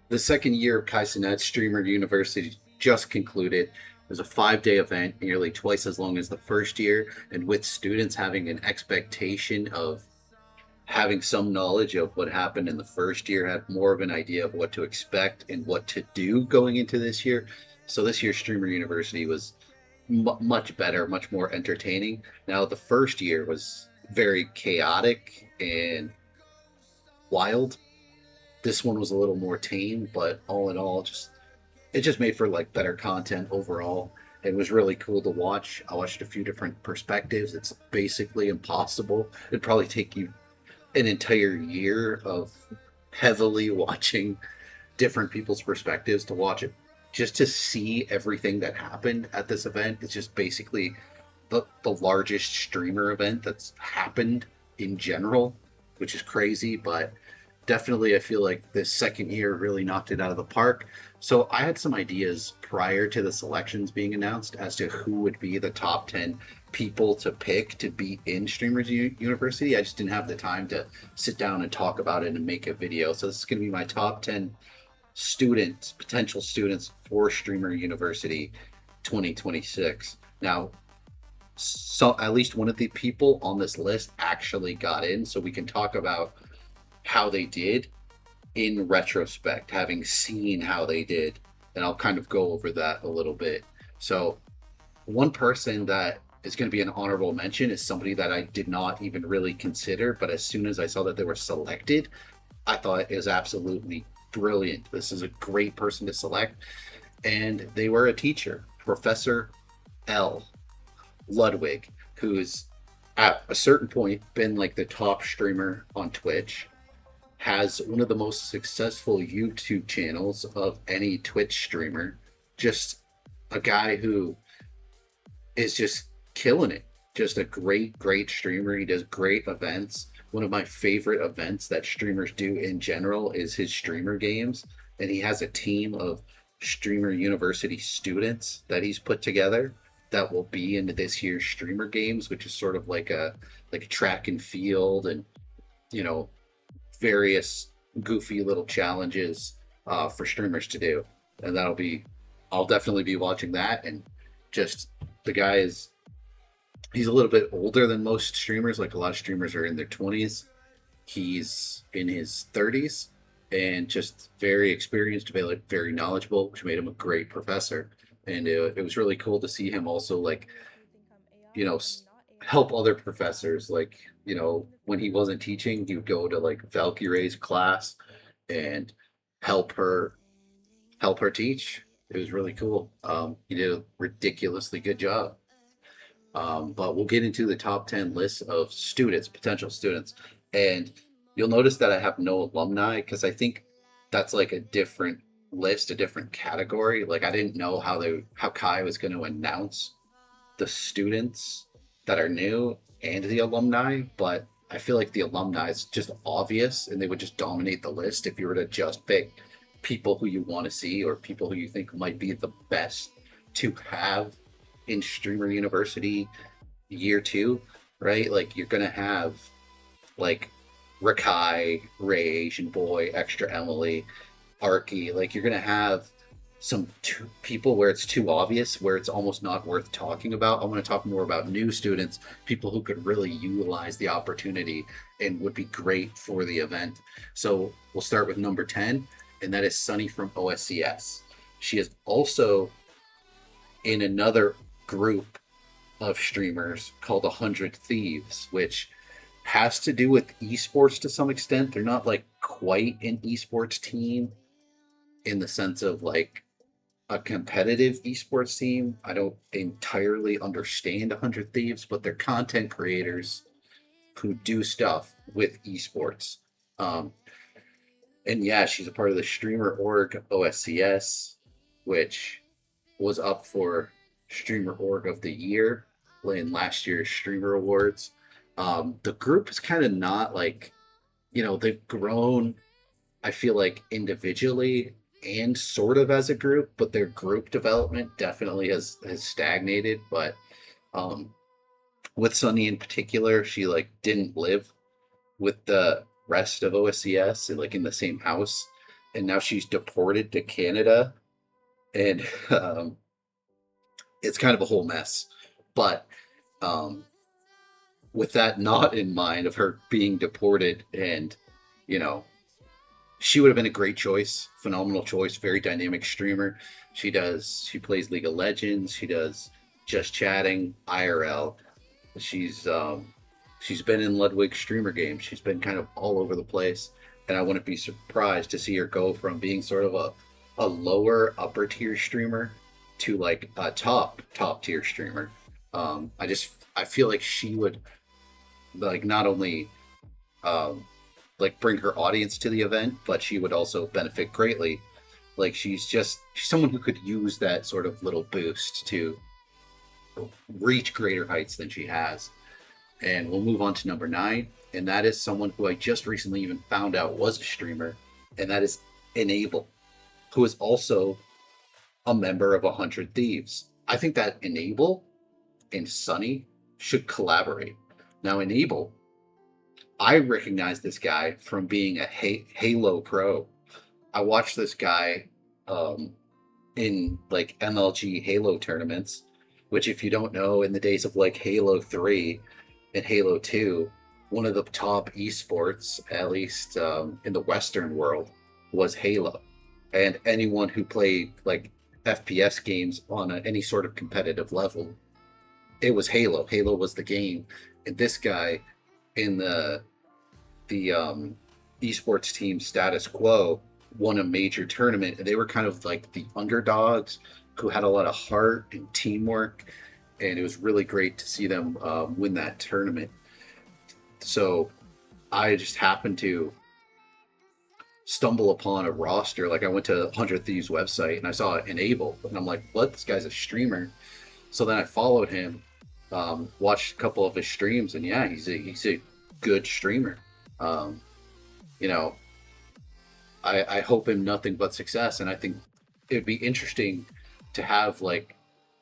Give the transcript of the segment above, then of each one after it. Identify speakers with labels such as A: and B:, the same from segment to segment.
A: The second year of Kaizenet Streamer University just concluded. It was a 5 day event, nearly twice as long as the first year, and with students having an expectation of having some knowledge of what happened in the first year, had more of an idea of what to expect and what to do going into this year. So this year's Streamer University was much better, much more entertaining. Now the first year was very chaotic and wild. This one was a little more tame, but all in all, just it just made for like better content overall. It was really cool to watch. I watched a few different perspectives. It's basically impossible. It'd probably take you an entire year of heavily watching different people's perspectives to watch it, just to see everything that happened at this event. It's just basically the largest streamer event that's happened in general, which is crazy. But definitely, I feel like this second year really knocked it out of the park. So I had some ideas prior to the selections being announced as to who would be the top 10 people to pick to be in Streamers University. I just didn't have the time to sit down and talk about it and make a video. So this is going to be my top 10 students, potential students for Streamer University 2026. Now, so at least one of the people on this list actually got in, so we can talk about how they did in retrospect, having seen how they did, and I'll kind of go over that a little bit. So, one person that is going to be an honorable mention is somebody that I did not even really consider, but as soon as I saw that they were selected, I thought it was absolutely brilliant. This is a great person to select, and they were a teacher, Professor L. Ludwig, who's at a certain point been like the top streamer on Twitch, has one of the most successful YouTube channels of any Twitch streamer. Just a guy who is just killing it. Just a great streamer. He does great events. One of my favorite events that streamers do in general is his streamer games. And he has a team of Streamer University students that he's put together that will be into this year's streamer games, which is sort of like a track and field and you know various goofy little challenges for streamers to do. And I'll definitely be watching that. And just the guy is, he's a little bit older than most streamers. Like a lot of streamers are in their 20s. He's in his 30s and just very experienced, very knowledgeable, which made him a great professor. And it was really cool to see him also like you know help other professors, like when he wasn't teaching he would go to like Valkyrie's class and help her help her teach. It was really cool. He did a ridiculously good job. But we'll get into the top 10 lists of students, potential students, and you'll notice that I have no alumni because I think that's like a different list, a different category. Like I didn't know how Kai was going to announce the students that are new and the alumni, but I feel like the alumni is just obvious and they would just dominate the list if you were to just pick people who you want to see or people who you think might be the best to have in Streamer University year two, right? Like you're gonna have like Rakai, Ray, Asian Boy, Extra Emily, Arky. Like you're gonna have some people where it's too obvious, where it's almost not worth talking about. I want to talk more about new students, people who could really utilize the opportunity and would be great for the event. So we'll start with number 10, and that is Sunny from OSCS. She is also in another group of streamers called 100 Thieves, which has to do with esports to some extent. They're not like quite an esports team in the sense of like a competitive esports team. I don't entirely understand 100 Thieves, but they're content creators who do stuff with esports. Um, and yeah, she's a part of the streamer org OSCS, which was up for streamer org of the year in last year's streamer awards. The group is kind of not like, they've grown, I feel like individually and sort of as a group, but their group development definitely has stagnated. But um, with Sunny in particular, she like didn't live with the rest of OSCS like in the same house, and now she's deported to Canada, and it's kind of a whole mess. But um, with that not in mind of her being deported, and you know, she would have been a great choice, phenomenal choice, very dynamic streamer. She plays League of Legends, she does just chatting, IRL. She's she's been in Ludwig's streamer games. She's been kind of all over the place, and I wouldn't be surprised to see her go from being sort of a lower upper tier streamer to like a top tier streamer. I feel like she would like not only um, like bring her audience to the event, but she would also benefit greatly. Like she's someone who could use that sort of little boost to reach greater heights than she has. And we'll move on to number 9, and that is someone who I just recently even found out was a streamer, and that is Enable, who is also a member of 100 Thieves. I think that Enable and Sunny should collaborate. Now, Enable, I recognize this guy from being a Halo pro. I watched this guy um, in like MLG Halo tournaments, which, if you don't know, in the days of like Halo 3 and Halo 2, one of the top esports, at least in the Western world, was Halo. And anyone who played like FPS games on any sort of competitive level, it was Halo. Halo was the game. And this guy in the esports team Status Quo won a major tournament, and they were kind of like the underdogs who had a lot of heart and teamwork, and it was really great to see them win that tournament. So I just happened to stumble upon a roster. Like I went to 100 Thieves website and I saw Enable, and I'm like, what? This guy's a streamer. So then I followed him, watched a couple of his streams, and yeah, he's a good streamer. Um, you know, I hope him nothing but success, and I think it'd be interesting to have like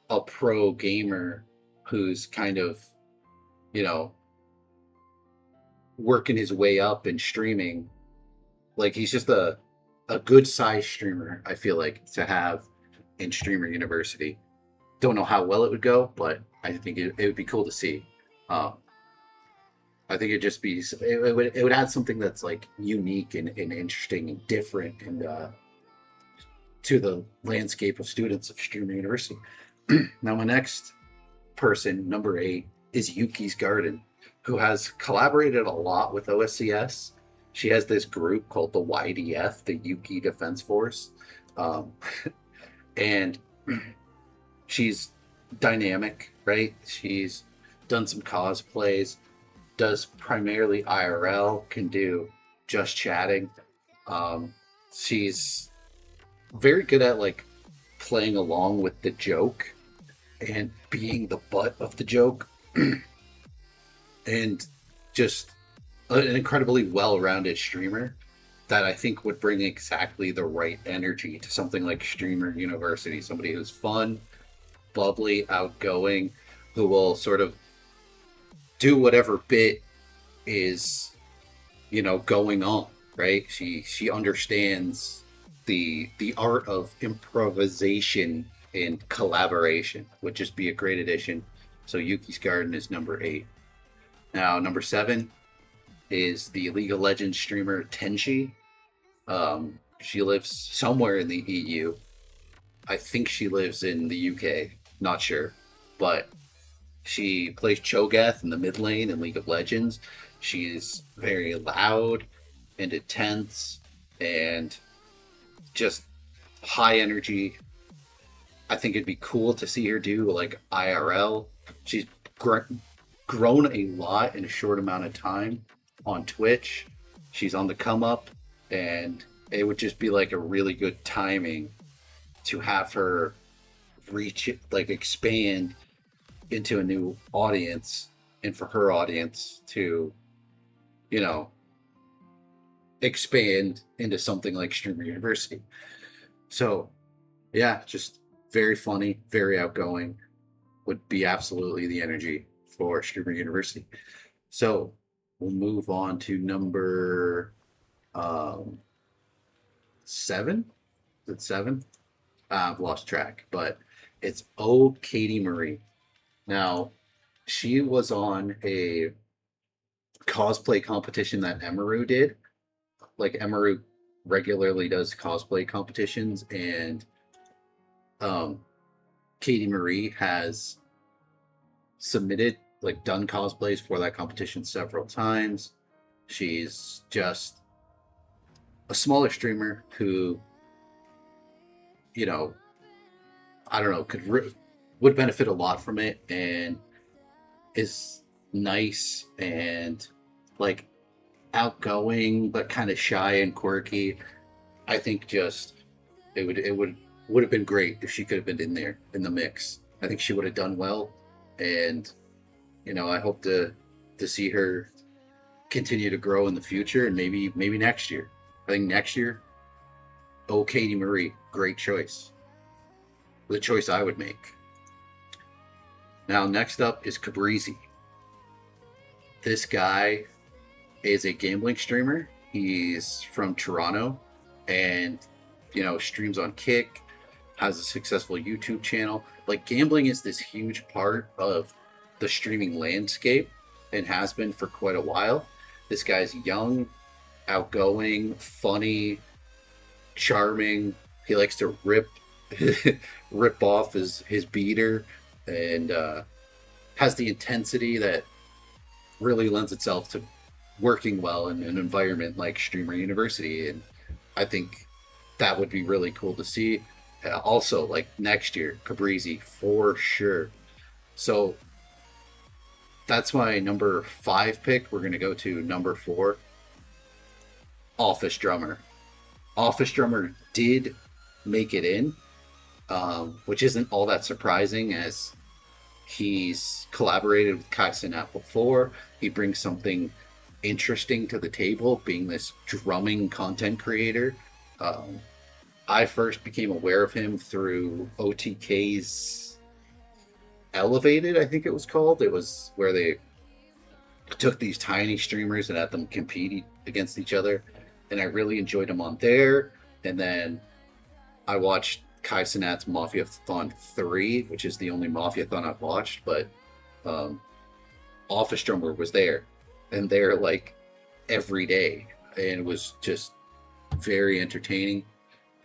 A: a pro gamer who's kind of, you know, working his way up in streaming. Like he's just a good size streamer, I feel like, to have in Streamer University. Don't know how well it would go, but I think it would be cool to see. Um, I think it would add something that's like unique and interesting and different and to the landscape of students of Streamer University. Now, my next person, number 8, is Yuki's Garden, who has collaborated a lot with OSCS. She has this group called the YDF, the Yuki Defense Force, um, and she's dynamic, right? She's done some cosplays, does primarily IRL, can do just chatting. She's very good at like playing along with the joke and being the butt of the joke, and just an incredibly well-rounded streamer that I think would bring exactly the right energy to something like Streamer University. Somebody who's fun, bubbly, outgoing, who will sort of do whatever bit is, going on, right? She understands the art of improvisation and collaboration. Would just be a great addition. So Yuki's Garden is number 8. Now number 7 is the League of Legends streamer Tenchi. She lives somewhere in the EU. I think she lives in the UK. Not sure, but she plays Cho'Gath in the mid lane in League of Legends. She's very loud and intense and just high energy. I think it'd be cool to see her do like IRL. She's grown a lot in a short amount of time on Twitch. She's on the come up, and it would just be like a really good timing to have her reach it, like expand into a new audience, and for her audience to, you know, expand into something like Streamer University. So, yeah, just very funny, very outgoing, would be absolutely the energy for Streamer University. So, we'll move on to number seven. Is it seven? I've lost track, but it's Oh Katie Marie. Now, she was on a cosplay competition that Emaru did. Like Emaru regularly does cosplay competitions, and um, Katie Marie has submitted, like, done cosplays for that competition several times. She's just a smaller streamer who, you know, I don't know, would benefit a lot from it, and is nice and like outgoing but kind of shy and quirky. I think just it would have been great if she could have been in there in the mix. I think she would have done well, and I hope to see her continue to grow in the future, and maybe next year. I think next year, oh Katie Marie, great choice. The choice I would make. Now next up is Cabrizi. This guy is a gambling streamer. He's from Toronto, and streams on Kick, has a successful YouTube channel. Like, gambling is this huge part of the streaming landscape and has been for quite a while. This guy's young, outgoing, funny, charming. He likes to rip off his beater, and has the intensity that really lends itself to working well in an environment like Streamer University. And I think that would be really cool to see. Also, like, next year, Cabrizi for sure. So that's my number 5 pick. We're gonna go to number 4. Office Drummer. Office Drummer did make it in, which isn't all that surprising, as he's collaborated with Kai Cenat before. He brings something interesting to the table, being this drumming content creator. I first became aware of him through OTK's Elevated, I think it was called. It was where they took these tiny streamers and had them compete against each other, and I really enjoyed him on there. And then I watched Kai Cenat's Mafia-thon 3, which is the only Mafia-thon I've watched, but Office Drummer was there, and they're like every day, and it was just very entertaining,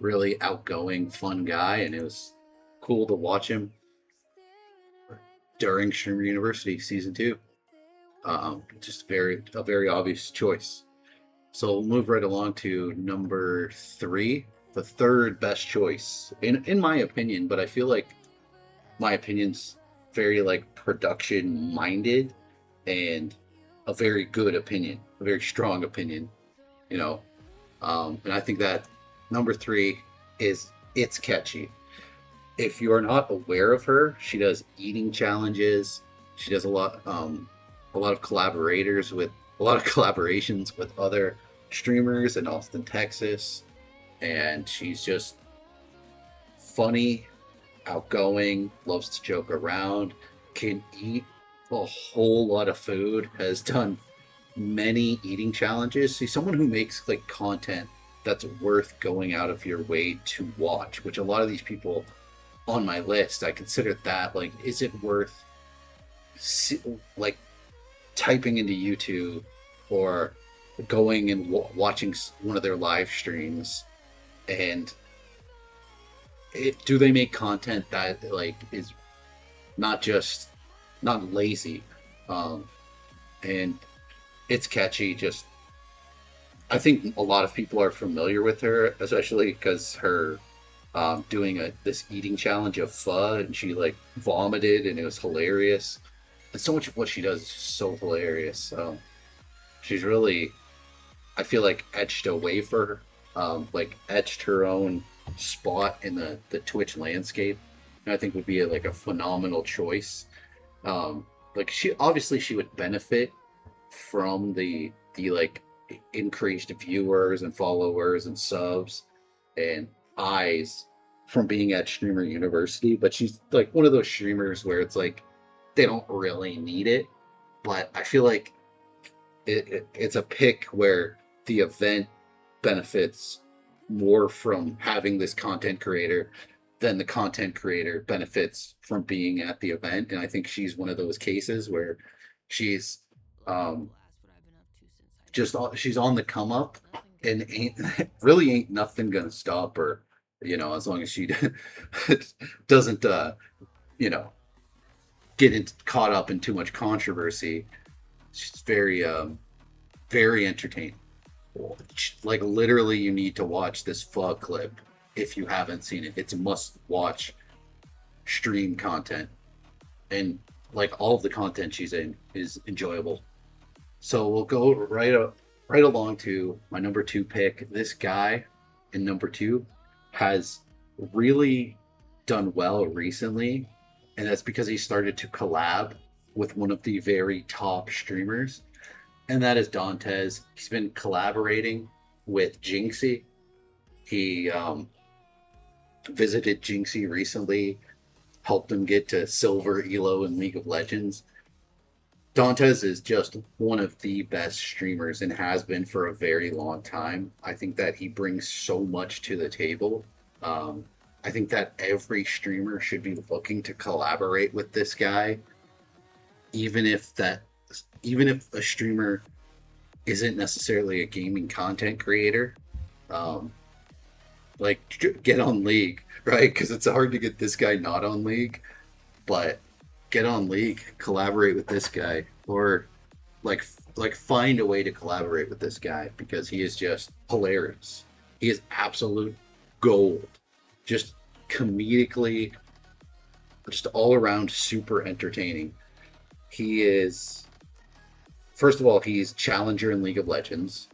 A: really outgoing, fun guy, and it was cool to watch him during Streamer University Season 2. Just a very obvious choice. So we'll move right along to number 3, the third best choice, in my opinion, but I feel like my opinion's very, like, production minded, and a very good opinion, a very strong opinion, and I think that number 3 is It's Catchy. If you're not aware of her, she does eating challenges. She does a lot of collaborations with other streamers in Austin, Texas, and she's just funny, outgoing, loves to joke around, can eat a whole lot of food, has done many eating challenges. She's someone who makes, like, content that's worth going out of your way to watch, which a lot of these people on my list, I consider that, like, is it worth like typing into YouTube or going and watching one of their live streams, and do they make content that, like, is not lazy, and It's Catchy. Just, I think a lot of people are familiar with her, especially because her doing this eating challenge of pho, and she, like, vomited, and it was hilarious. And so much of what she does is just so hilarious. She's really, I feel like, etched away for etched her own spot in the Twitch landscape, and I think would be a phenomenal choice. She would benefit from the like increased viewers and followers and subs and eyes from being at Streamer University, but she's like one of those streamers where it's like they don't really need it, but I feel like it's a pick where the event benefits more from having this content creator than the content creator benefits from being at the event. And I think she's one of those cases where she's um, she's on the come up, and ain't really ain't nothing gonna stop her. As long as she doesn't, you know, caught up in too much controversy. She's very entertaining. Like literally, you need to watch this fog clip if you haven't seen it. It's a must watch stream content, and like all of the content she's in is enjoyable. So we'll go right along to my number two pick. This guy in number two has really done well recently, and that's because he started to collab with one of the very top streamers, and that is Dantes. He's been collaborating with Jinxie. He visited Jinxie recently, helped him get to silver elo in League of Legends. Dantes is just one of the best streamers and has been for a very long time. I think that he brings so much to the table. I think that every streamer should be looking to collaborate with this guy, even if a streamer isn't necessarily a gaming content creator. Um, like get on League, right? Because it's hard to get this guy not on League, but get on League, collaborate with this guy, or like find a way to collaborate with this guy because he is just hilarious. He is absolute gold, just comedically, just all around super entertaining. He is, first of all, he's challenger in League of Legends.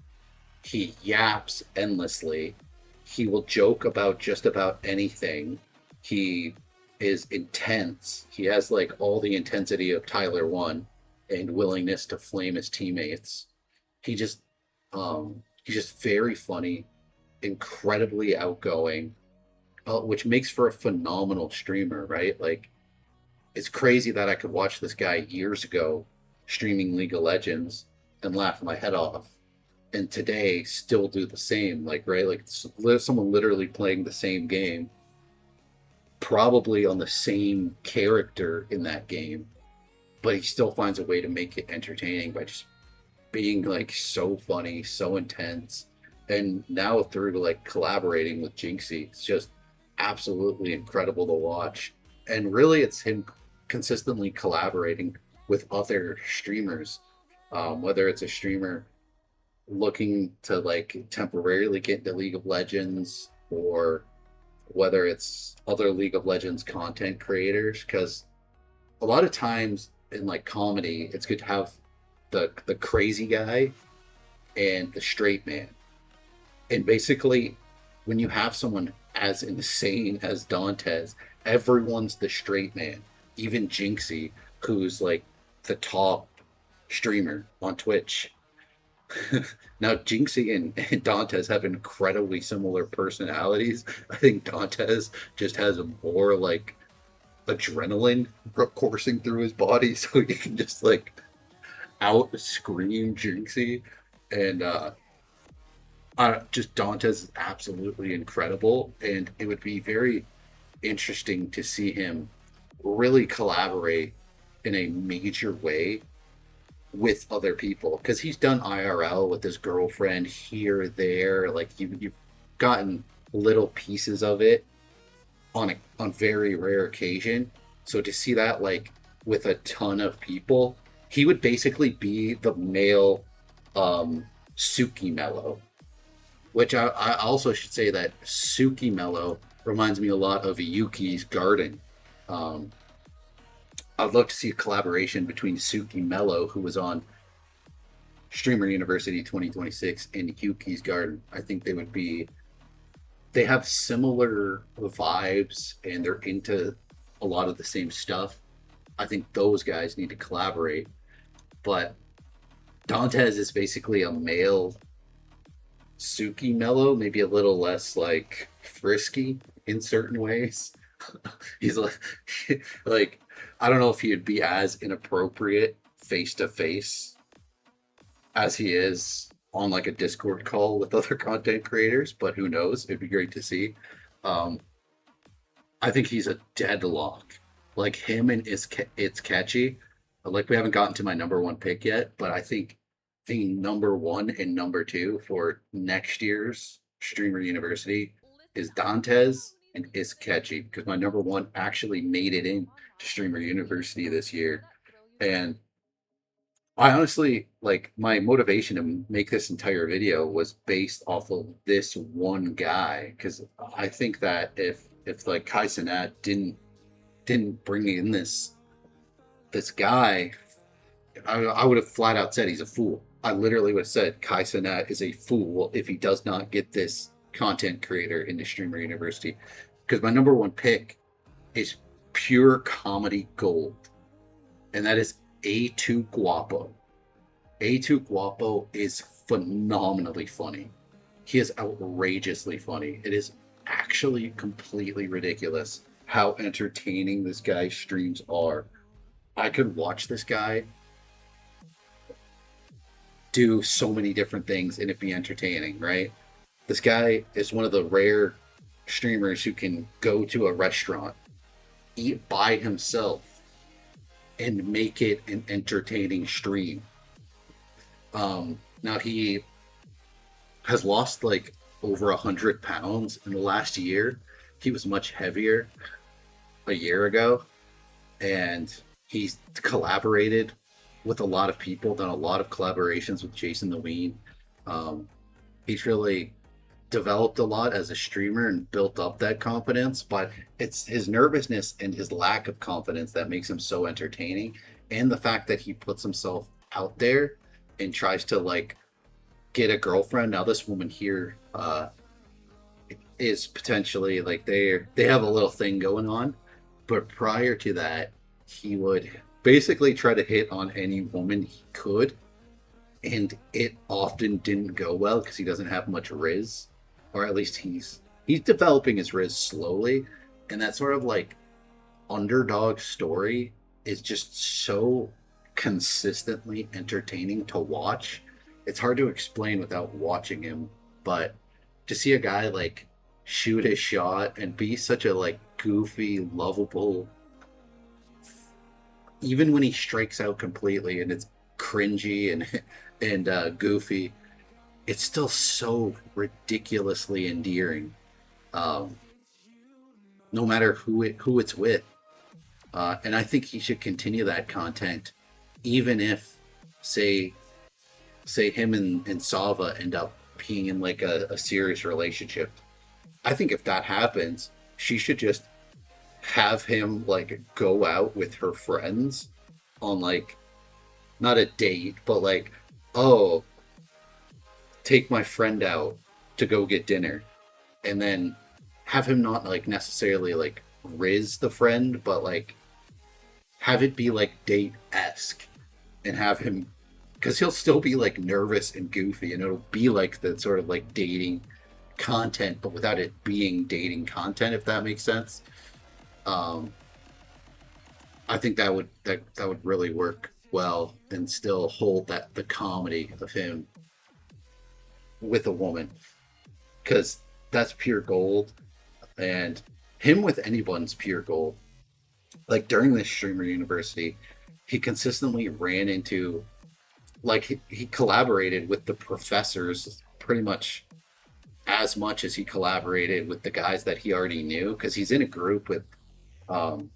A: He yaps endlessly. He will joke about just about anything. He is intense. He has like all the intensity of Tyler One and willingness to flame his teammates. He just he's just very funny, incredibly outgoing, which makes for a phenomenal streamer, right? Like it's crazy that I could watch this guy years ago streaming League of Legends and laugh my head off, and today still do the same. Like right, like someone literally playing the same game, probably on the same character in that game, but he still finds a way to make it entertaining by just being like so funny, so intense. And now through like collaborating with Jinxie, it's just absolutely incredible to watch. And really, it's him consistently collaborating with other streamers, whether it's a streamer looking to like temporarily get into League of Legends, or whether it's other League of Legends content creators. Because a lot of times in like comedy, it's good to have the crazy guy and the straight man. And basically, when you have someone as insane as Dantes, everyone's the straight man. Even Jinxie, who's like the top streamer on Twitch. Now, Jinxie and Dantes have incredibly similar personalities. I think Dantes just has a more like adrenaline coursing through his body, so he can just like out scream Jinxie. And just Dantes is absolutely incredible, and it would be very interesting to see him really collaborate in a major way with other people, because he's done IRL with his girlfriend here or there. Like you've gotten little pieces of it on very rare occasion. So to see that like with a ton of people, he would basically be the male Suki Mello. Which I also should say that Suki Mello reminds me a lot of Yuki's Garden. Um, I'd love to see a collaboration between Suki Mello, who was on Streamer University 2026, and Yuki's Garden. I think they have similar vibes and they're into a lot of the same stuff. I think those guys need to collaborate. But Dantes is basically a male Suki Mello, maybe a little less like frisky in certain ways. He's like, like I don't know if he'd be as inappropriate face to face as he is on like a Discord call with other content creators, but who knows? It'd be great to see. Um, I think he's a deadlock. Like him and it's catchy. Like we haven't gotten to my number one pick yet, but I think the number one and number two for next year's Streamer University is Dantes and is catchy because my number one actually made it in to Streamer University this year. And I honestly like my motivation to make this entire video was based off of this one guy because I think that if like Kai Cenat didn't bring in this guy, I would have flat out said he's a fool. I literally would have said Kai Cenat is a fool if he does not get this content creator into Streamer University because my number one pick is pure comedy gold, and that is A2 Guapo. A2 Guapo is phenomenally funny. He is outrageously funny. It is actually completely ridiculous how entertaining this guy's streams are. I could watch this guy do so many different things and it be entertaining, right? This guy is one of the rare streamers who can go to a restaurant, eat by himself, and make it an entertaining stream. Now he has lost like over 100 pounds in the last year. He was much heavier a year ago, and he's collaborated with a lot of people, done a lot of collaborations with Jason the Ween. He's really developed a lot as a streamer and built up that confidence, but it's his nervousness and his lack of confidence that makes him so entertaining, and the fact that he puts himself out there and tries to like get a girlfriend. Now this woman here is potentially like they have a little thing going on, but prior to that he would basically try to hit on any woman he could, and it often didn't go well because he doesn't have much riz, or at least he's developing his riz slowly, and that sort of like underdog story is just so consistently entertaining to watch. It's hard to explain without watching him, but to see a guy like shoot his shot and be such a like goofy, lovable, even when he strikes out completely and it's cringy and goofy, it's still so ridiculously endearing. Um, no matter who it's with, and I think he should continue that content, even if, say him and Sava end up being in like a serious relationship. I think if that happens, she should just have him like go out with her friends on like not a date, but like, oh, take my friend out to go get dinner, and then have him not like necessarily like riz the friend, but like have it be like date esque, and have him, because he'll still be like nervous and goofy, and it'll be like the sort of like dating content, but without it being dating content, if that makes sense. Um, I think that would really work well and still hold that the comedy of him with a woman, because that's pure gold, and him with anyone's pure gold. Like during this streamer university, he consistently ran into like he collaborated with the professors pretty much as he collaborated with the guys that he already knew, because he's in a group um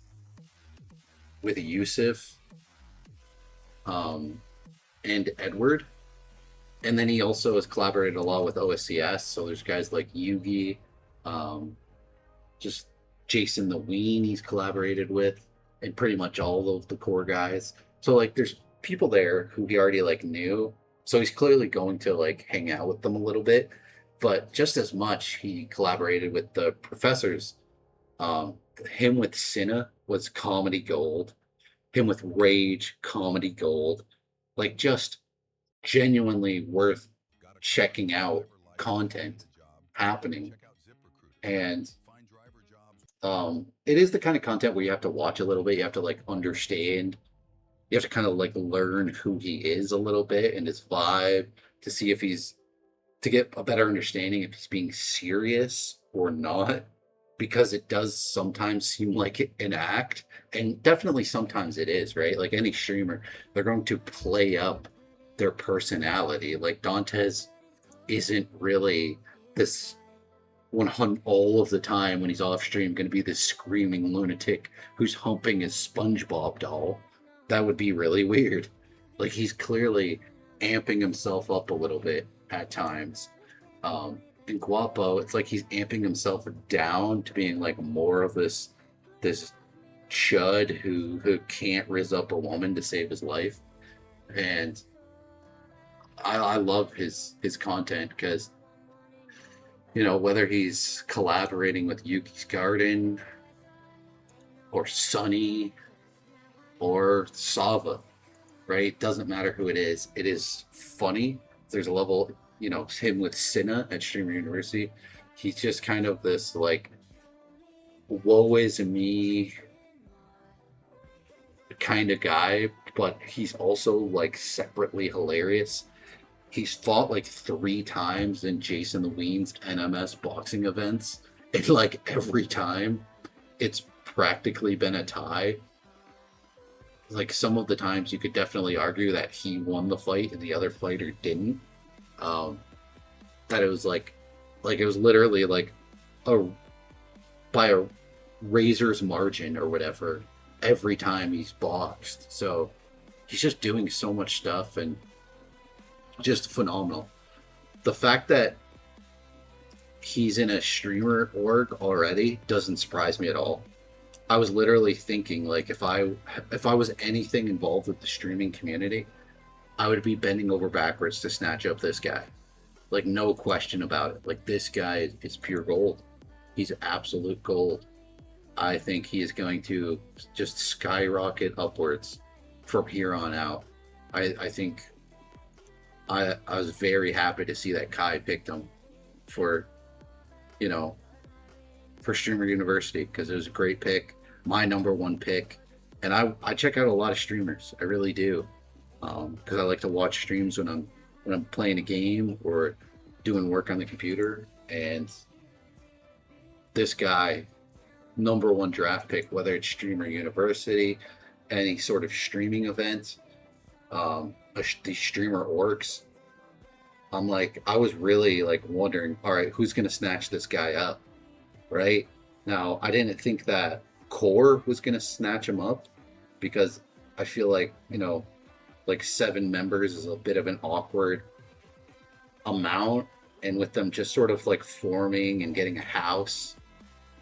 A: with Yusuf um and Edward, and then he also has collaborated a lot with OSCS. So there's guys like Yugi, um just Jason the Ween he's collaborated with, and pretty much all of the core guys. So like there's people there who he already like knew. So he's clearly going to like hang out with them a little bit. But just as much he collaborated with the professors. Um Him with Cinna was comedy gold. Him with Rage, comedy gold. Like just genuinely worth checking out content happening. And it is the kind of content where you have to watch a little bit, you have to like understand, you have to kind of like learn who he is a little bit and his vibe, to see if he's to get a better understanding if he's being serious or not, because it does sometimes seem like an act, and definitely sometimes it is, right? Like any streamer, they're going to play up their personality. Like Dantes isn't really this 100 all of the time when he's off stream going to be this screaming lunatic who's humping his SpongeBob doll. That would be really weird. Like he's clearly amping himself up a little bit at times. In Guapo, it's like he's amping himself down to being like more of this chud who can't riz up a woman to save his life. And I love his content because, you know, whether he's collaborating with Yuki's Garden or Sunny or Sava, right? Doesn't matter who it is funny. There's a level, you know, him with Cinna at Streamer University. He's just kind of this like woe is me kind of guy, but he's also like separately hilarious. He's fought like 3 times in Jason the Ween's NMS boxing events, and like every time it's practically been a tie. Like some of the times you could definitely argue that he won the fight and the other fighter didn't. That it was like it was literally like a by a razor's margin or whatever every time he's boxed. So he's just doing so much stuff and just phenomenal. The fact that he's in a streamer org already doesn't surprise me at all. I was literally thinking like if I was anything involved with the streaming community, I would be bending over backwards to snatch up this guy. Like no question about it. Like this guy is pure gold. He's absolute gold. I think he is going to just skyrocket upwards from here on out. I think I was very happy to see that Kai picked him for, you know, for Streamer University because it was a great pick, my number one pick. And I check out a lot of streamers. I really do, because I like to watch streams when I'm playing a game or doing work on the computer. And this guy, number one draft pick, whether it's Streamer University, any sort of streaming event, the streamer orcs. I was really like wondering, all right, who's gonna snatch this guy up, right? Now I didn't think that Core was gonna snatch him up because I feel like, you know, like 7 members is a bit of an awkward amount, and with them just sort of like forming and getting a house,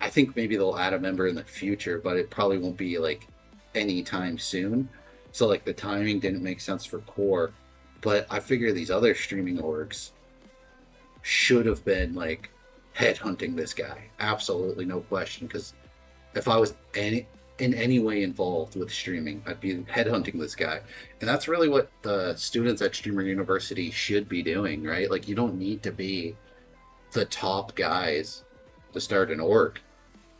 A: I think maybe they'll add a member in the future, but it probably won't be like anytime soon. So like the timing didn't make sense for Core, but I figure these other streaming orgs should have been like headhunting this guy, absolutely no question. Because if I was in any way involved with streaming, I'd be headhunting this guy, and that's really what the students at Streamer University should be doing, right? Like you don't need to be the top guys to start an org.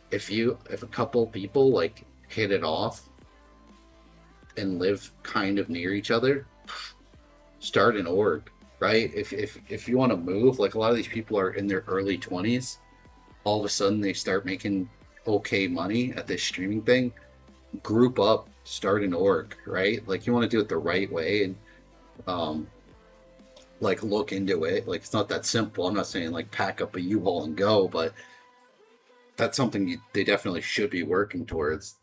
A: If a couple people like hit it off and live kind of near each other, start an org, right? If you want to move, like a lot of these people are in their early 20s, all of a sudden they start making okay money at this streaming thing, group up, start an org, right? Like you want to do it the right way and like look into it. Like it's not that simple. I'm not saying like pack up a U-Haul and go, but that's something they definitely should be working towards,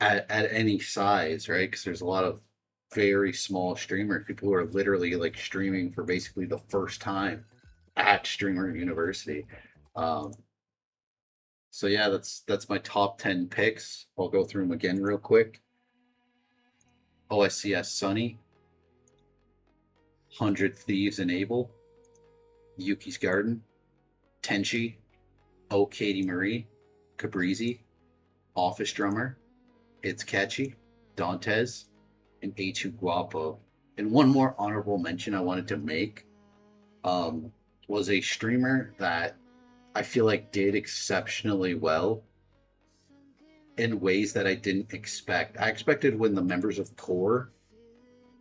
A: at any size, right? Because there's a lot of very small streamers, people who are literally like streaming for basically the first time at Streamer University. So yeah, that's my top 10 picks. I'll go through them again real quick. OSCS Sunny, 100 Thieves Enable, Yuki's Garden, Tenchi, Oh Katie Marie, Cabrizi, Office Drummer, It's Catchy, Dantes, and A2 Guapo. And one more honorable mention I wanted to make was a streamer that I feel like did exceptionally well in ways that I didn't expect. I expected when the members of Core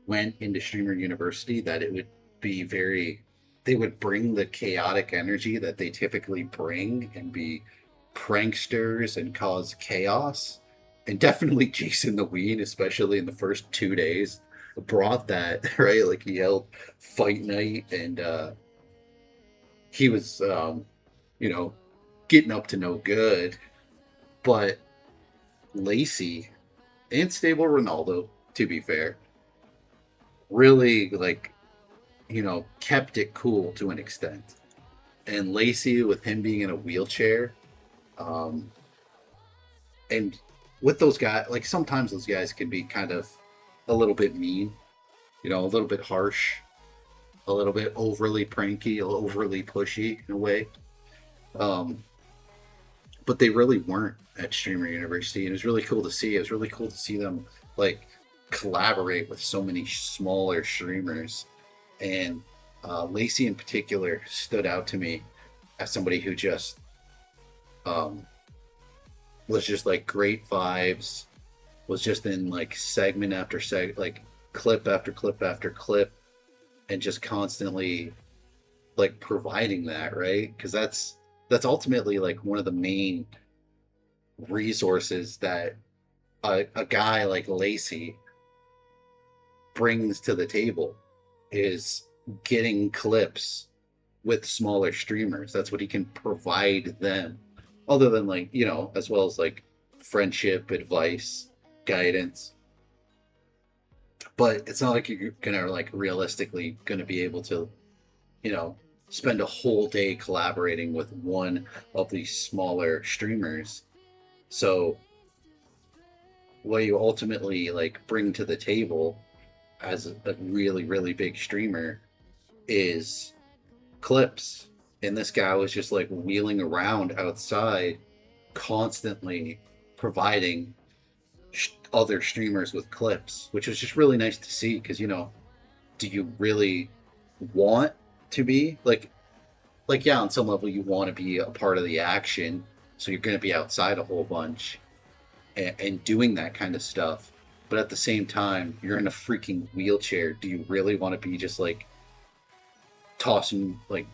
A: went into Streamer University that it would be very, they would bring the chaotic energy that they typically bring and be pranksters and cause chaos. And definitely Jason the Ween, especially in the first 2 days, brought that, right? Like he held fight night and he was, you know, getting up to no good. But Lacey and Stable Ronaldo, to be fair, really like, kept it cool to an extent. And Lacey, with him being in a wheelchair, um, and with those guys, like sometimes those guys can be kind of a little bit mean, a little bit harsh, a little bit overly pranky, overly pushy in a way. Um, but they really weren't at Streamer University, and it was really cool to see. It was really cool to see them like collaborate with so many smaller streamers, and Lacey in particular stood out to me as somebody who just um, was just like great vibes, was just in like segment after like clip after clip after clip, and just constantly like providing that, right? Because that's ultimately like one of the main resources that a guy like Lacey brings to the table is getting clips with smaller streamers. That's what he can provide them, other than like, as well as like friendship, advice, guidance. But it's not like you're gonna like realistically gonna be able to, you know, spend a whole day collaborating with one of these smaller streamers. So what you ultimately like bring to the table as a really, really big streamer is clips. And this guy was just like wheeling around outside, constantly providing other streamers with clips, which was just really nice to see. Because do you really want to be like yeah, on some level you want to be a part of the action, so you're going to be outside a whole bunch and doing that kind of stuff. But at the same time, you're in a freaking wheelchair. Do you really want to be just like tossing, like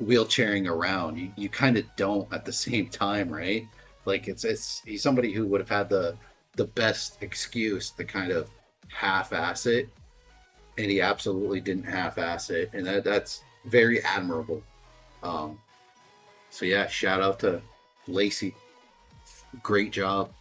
A: wheelchairing around? You kind of don't at the same time, right? Like he's somebody who would have had the best excuse to kind of half-ass it, and he absolutely didn't half-ass it, and that's very admirable. So yeah, shout out to Lacey. Great job.